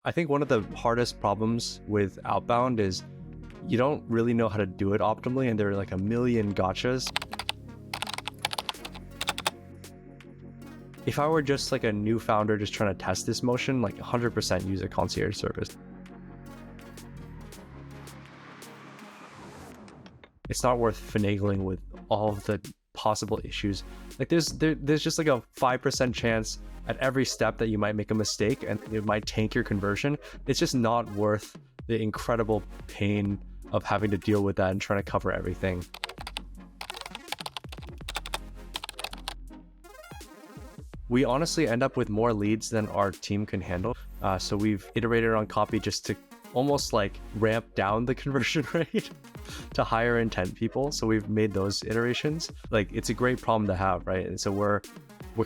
I think one of the hardest problems with Outbound is you don't really know how to do it optimally, and there are like a million gotchas. If I were just like a new founder just trying to test this motion, like 100% use a concierge service. It's not worth finagling with all of the possible issues. Like there's just like a 5% chance at every step that you might make a mistake and it might tank your conversion. It's just not worth the incredible pain of having to deal with that and trying to cover everything. We honestly end up with more leads than our team can handle. So we've iterated on copy just to almost like ramp down the conversion rate to higher intent people. So we've made those iterations. Like it's a great problem to have, right? And so we're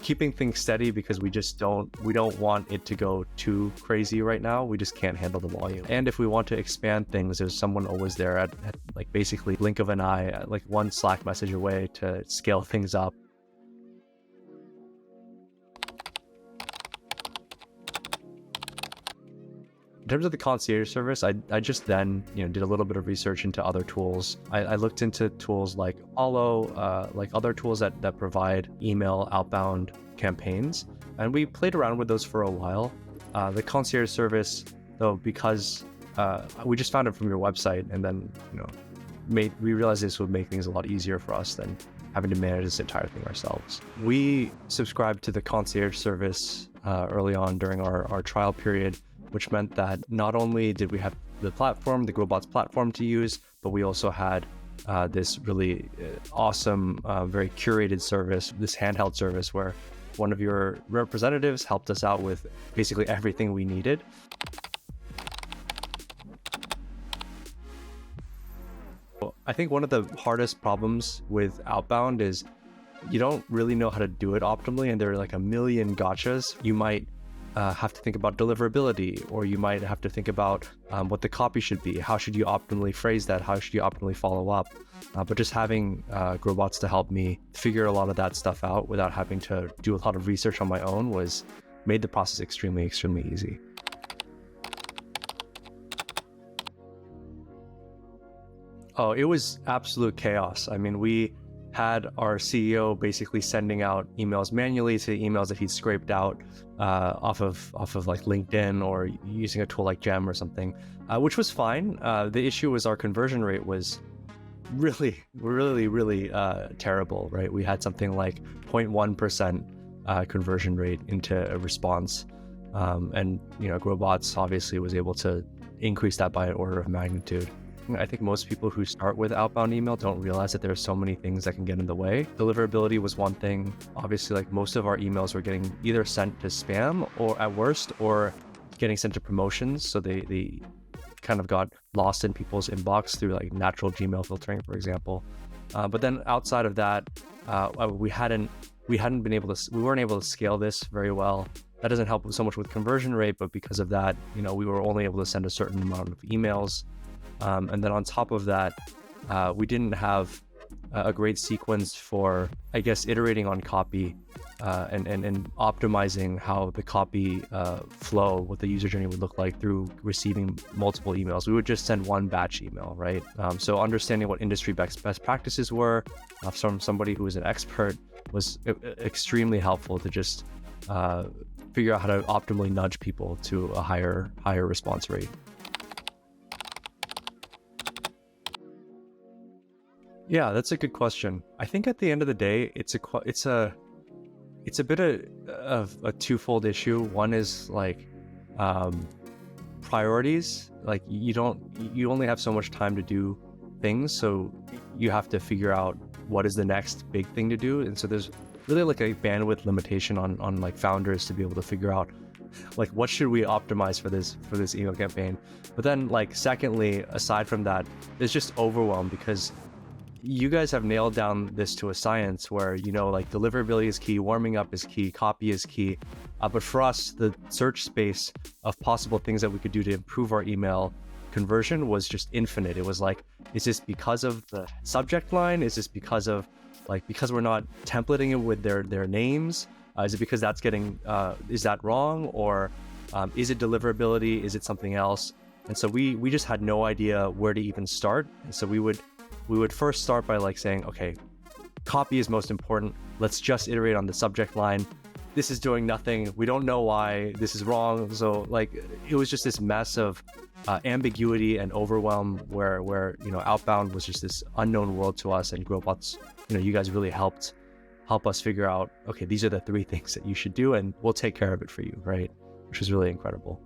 keeping things steady because we don't want it to go too crazy right now. We just can't handle the volume. And if we want to expand things, there's someone always there at like basically blink of an eye, like one Slack message away to scale things up. In terms of the concierge service, I just then did a little bit of research into other tools. I looked into tools like Allo, like other tools that provide email outbound campaigns, and we played around with those for a while. The concierge service, though, because we just found it from your website, and then we realized this would make things a lot easier for us than having to manage this entire thing ourselves. We subscribed to the concierge service early on during our trial period, which meant that not only did we have the platform, the GrowBots platform to use, but we also had this really awesome, very curated service, this handheld service where one of your representatives helped us out with basically everything we needed. I think one of the hardest problems with Outbound is you don't really know how to do it optimally, and there are like a million gotchas. You might have to think about deliverability, or you might have to think about what the copy should be. How should you optimally phrase that? How should you optimally follow up? But just having GrowBots to help me figure a lot of that stuff out without having to do a lot of research on my own made the process extremely, extremely easy. Oh, it was absolute chaos. I mean, we had our CEO basically sending out emails manually to emails that he'd scraped out off of like LinkedIn or using a tool like Gem or something, which was fine. The issue was our conversion rate was really terrible, right? We had something like 0.1% conversion rate into a response, and GrowBots obviously was able to increase that by an order of magnitude. I think most people who start with outbound email don't realize that there are so many things that can get in the way. Deliverability was one thing. Obviously, like most of our emails were getting either sent to spam or at worst, or getting sent to promotions. So they kind of got lost in people's inbox through like natural Gmail filtering, for example. But then outside of that, we weren't able to scale this very well. That doesn't help so much with conversion rate, but because of that, we were only able to send a certain amount of emails. And then on top of that, we didn't have a great sequence for, I guess, iterating on copy and optimizing how the copy flow, what the user journey would look like through receiving multiple emails. We would just send one batch email, right? So understanding what industry best practices were from somebody who was an expert was extremely helpful to just figure out how to optimally nudge people to a higher response rate. Yeah, that's a good question. I think at the end of the day, it's a bit of a twofold issue. One is like priorities. Like you only have so much time to do things, so you have to figure out what is the next big thing to do. And so there's really like a bandwidth limitation on like founders to be able to figure out like what should we optimize for this email campaign. But then like secondly, aside from that, there's just overwhelm because you guys have nailed down this to a science where, like deliverability is key, warming up is key, copy is key. But for us, the search space of possible things that we could do to improve our email conversion was just infinite. It was like, is this because of the subject line? Is this because we're not templating it with their names? Is it because that's is that wrong? Or Is it deliverability? Is it something else? And so we just had no idea where to even start. And so we would first start by like saying, okay, copy is most important. Let's just iterate on the subject line. This is doing nothing. We don't know why this is wrong. So like, it was just this mess of ambiguity and overwhelm where Outbound was just this unknown world to us, and Growbots, you guys really help us figure out, okay, these are the 3 things that you should do, and we'll take care of it for you, right? Which was really incredible.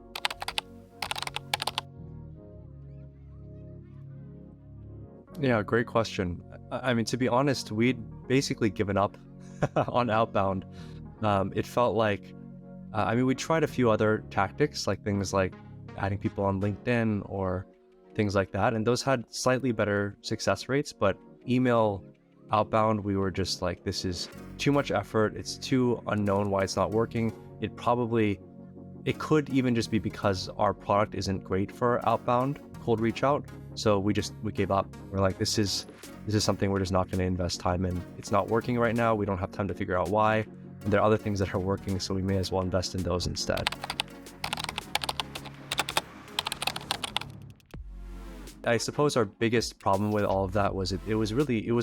Yeah, great question. I mean, to be honest, we'd basically given up on Outbound. It felt like, we tried a few other tactics, like things like adding people on LinkedIn or things like that, and those had slightly better success rates, but email outbound, we were just like, this is too much effort. It's too unknown why it's not working. It could even just be because our product isn't great for outbound cold reach out. So we gave up. We're like, this is something we're just not going to invest time in. It's not working right now. We don't have time to figure out why. And there are other things that are working, so we may as well invest in those instead. I suppose our biggest problem with all of that was it was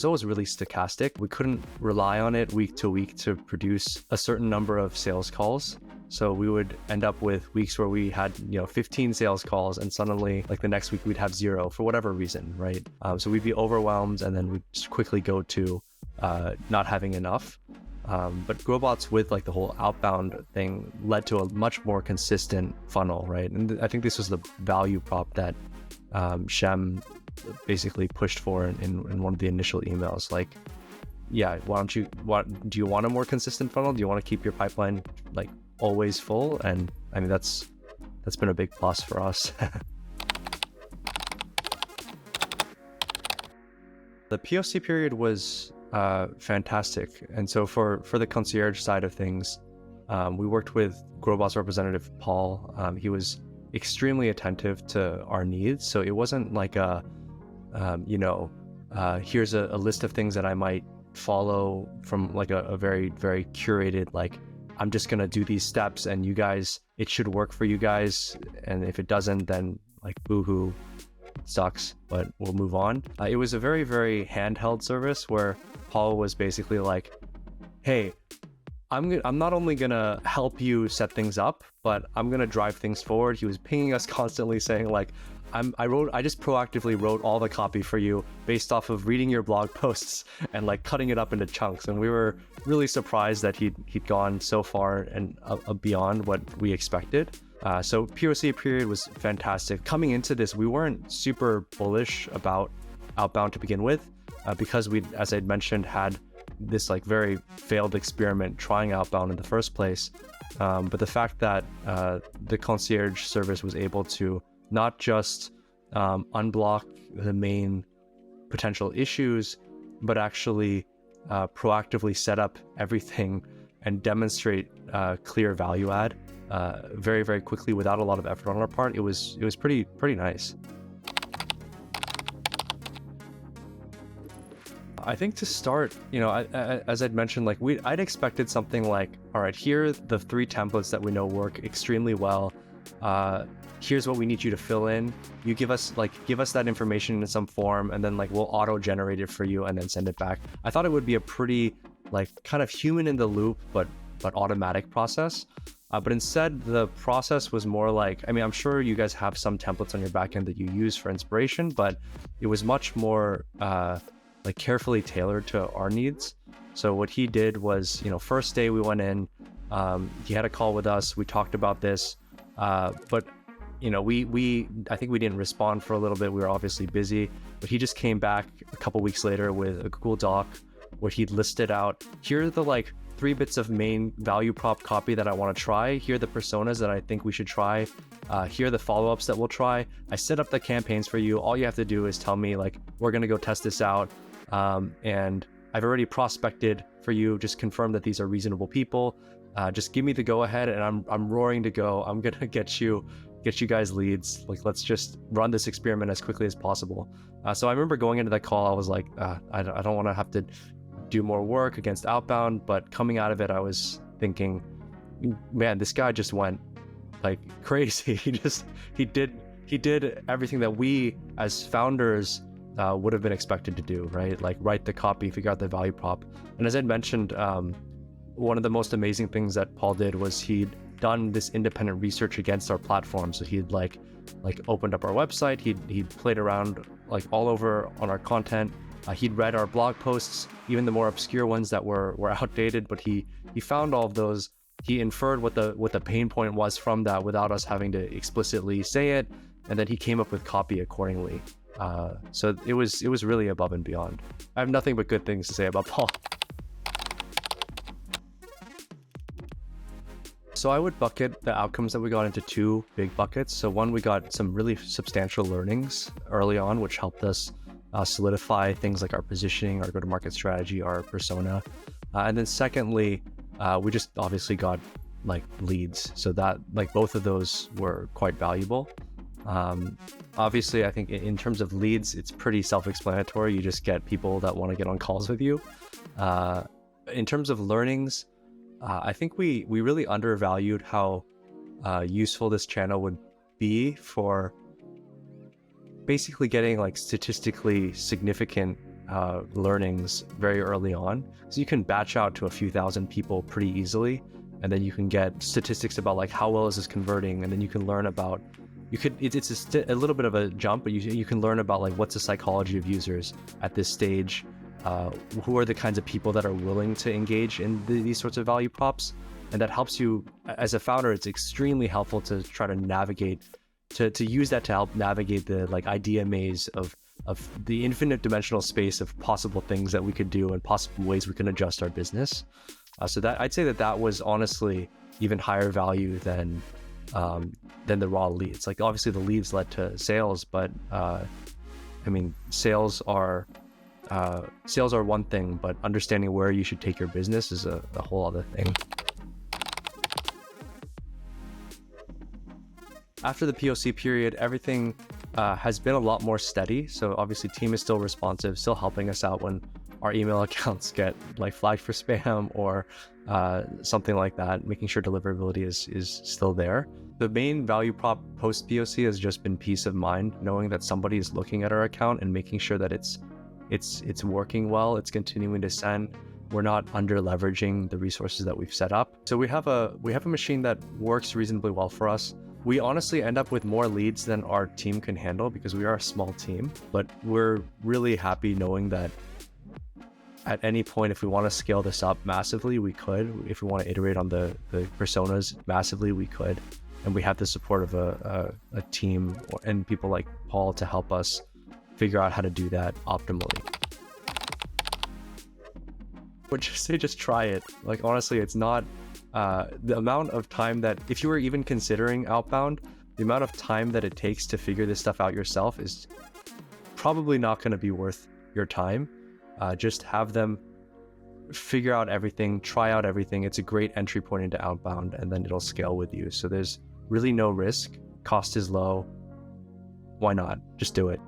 always really stochastic. We couldn't rely on it week to week to produce a certain number of sales calls. So we would end up with weeks where we had 15 sales calls, and suddenly like the next week we'd have 0 for whatever reason, right? So we'd be overwhelmed, and then we'd just quickly go to not having enough. But Growbots with like the whole outbound thing led to a much more consistent funnel, right? And I think this was the value prop that Shem basically pushed for in one of the initial emails. Like, yeah, do you want a more consistent funnel? Do you want to keep your pipeline like always full? And I mean, that's been a big plus for us. The POC period was fantastic. And so for the concierge side of things, we worked with Growbots representative Paul. He was extremely attentive to our needs. So it wasn't like here's a list of things that I might follow from like a very, very curated, like, I'm just going to do these steps and you guys, it should work for you guys. And if it doesn't, then like, boohoo, sucks, but we'll move on. It was a very, very handheld service where Paul was basically like, hey, I'm not only gonna help you set things up, but I'm gonna drive things forward. He was pinging us constantly saying like, I just proactively wrote all the copy for you based off of reading your blog posts and like cutting it up into chunks. And we were really surprised that he'd gone so far and beyond what we expected. So POC period was fantastic. Coming into this, we weren't super bullish about Outbound to begin with, because we, as I'd mentioned, had this like very failed experiment trying Outbound in the first place. But the fact that the concierge service was able to not just unblock the main potential issues, but actually proactively set up everything and demonstrate clear value add very, very quickly without a lot of effort on our part, it was pretty nice. I think to start, as I'd mentioned, like I'd expected something like, all right, here are the 3 templates that we know work extremely well. Here's what we need you to fill in. You give us that information in some form, and then like we'll auto generate it for you and then send it back. I thought it would be a pretty like kind of human in the loop, but automatic process. But instead, the process was more like, I mean, I'm sure you guys have some templates on your backend that you use for inspiration, but it was much more like carefully tailored to our needs. So what he did was, first day we went in, he had a call with us. We talked about this, but I think we didn't respond for a little bit. We were obviously busy, but he just came back a couple weeks later with a Google Doc where he'd listed out, here are the like 3 bits of main value prop copy that I want to try. Here are the personas that I think we should try. Here are the follow-ups that we'll try. I set up the campaigns for you. All you have to do is tell me like, we're going to go test this out. And I've already prospected for you. Just confirm that these are reasonable people. Just give me the go ahead, and I'm roaring to go. I'm going to get you guys leads. Like, let's just run this experiment as quickly as possible. So I remember going into that call, I was like, I don't want to have to do more work against Outbound, but coming out of it, I was thinking, man, this guy just went like crazy. He did everything that we as founders would have been expected to do, right? Like write the copy, figure out the value prop. And as I mentioned, one of the most amazing things that Paul did was he'd done this independent research against our platform. So he'd like opened up our website, he'd played around like all over on our content. He'd read our blog posts, even the more obscure ones that were outdated, but he found all of those. He inferred what the pain point was from that without us having to explicitly say it, and then he came up with copy accordingly. So it was really above and beyond. I have nothing but good things to say about Paul. So I would bucket the outcomes that we got into two big buckets. So one, we got some really substantial learnings early on, which helped us solidify things like our positioning, our go-to-market strategy, our persona. And then secondly, we just obviously got like leads. So that like both of those were quite valuable. Obviously, I think in terms of leads, it's pretty self-explanatory. You just get people that want to get on calls with you. In terms of learnings, I think we really undervalued how useful this channel would be for basically getting like statistically significant learnings very early on. So you can batch out to a few thousand people pretty easily, and then you can get statistics about like how well is this converting, and then you can learn about it's a little bit of a jump, but you can learn about like what's the psychology of users at this stage. Who are the kinds of people that are willing to engage in these sorts of value props, and that helps you as a founder. It's extremely helpful to try to navigate, to use that to help navigate the like idea maze of the infinite dimensional space of possible things that we could do and possible ways we can adjust our business. So that I'd say that was honestly even higher value than the raw leads. Like obviously the leads led to sales, but I mean sales are one thing, but understanding where you should take your business is a whole other thing. After the POC period, everything has been a lot more steady. So obviously team is still responsive, still helping us out when our email accounts get like flagged for spam or something like that, making sure deliverability is still there. The main value prop post POC has just been peace of mind, knowing that somebody is looking at our account and making sure that it's working well, it's continuing to send. We're not under leveraging the resources that we've set up. So we have a machine that works reasonably well for us. We honestly end up with more leads than our team can handle because we are a small team, but we're really happy knowing that at any point, if we want to scale this up massively, we could. If we want to iterate on the personas massively, we could. And we have the support of a team and people like Paul to help us figure out how to do that optimally. Would just try it. Like honestly, it's not the amount of time that, if you were even considering Outbound, the amount of time that it takes to figure this stuff out yourself is probably not going to be worth your time. Just have them figure out everything, try out everything. It's a great entry point into Outbound, and then it'll scale with you. So there's really no risk. Cost is low. Why not? Just do it.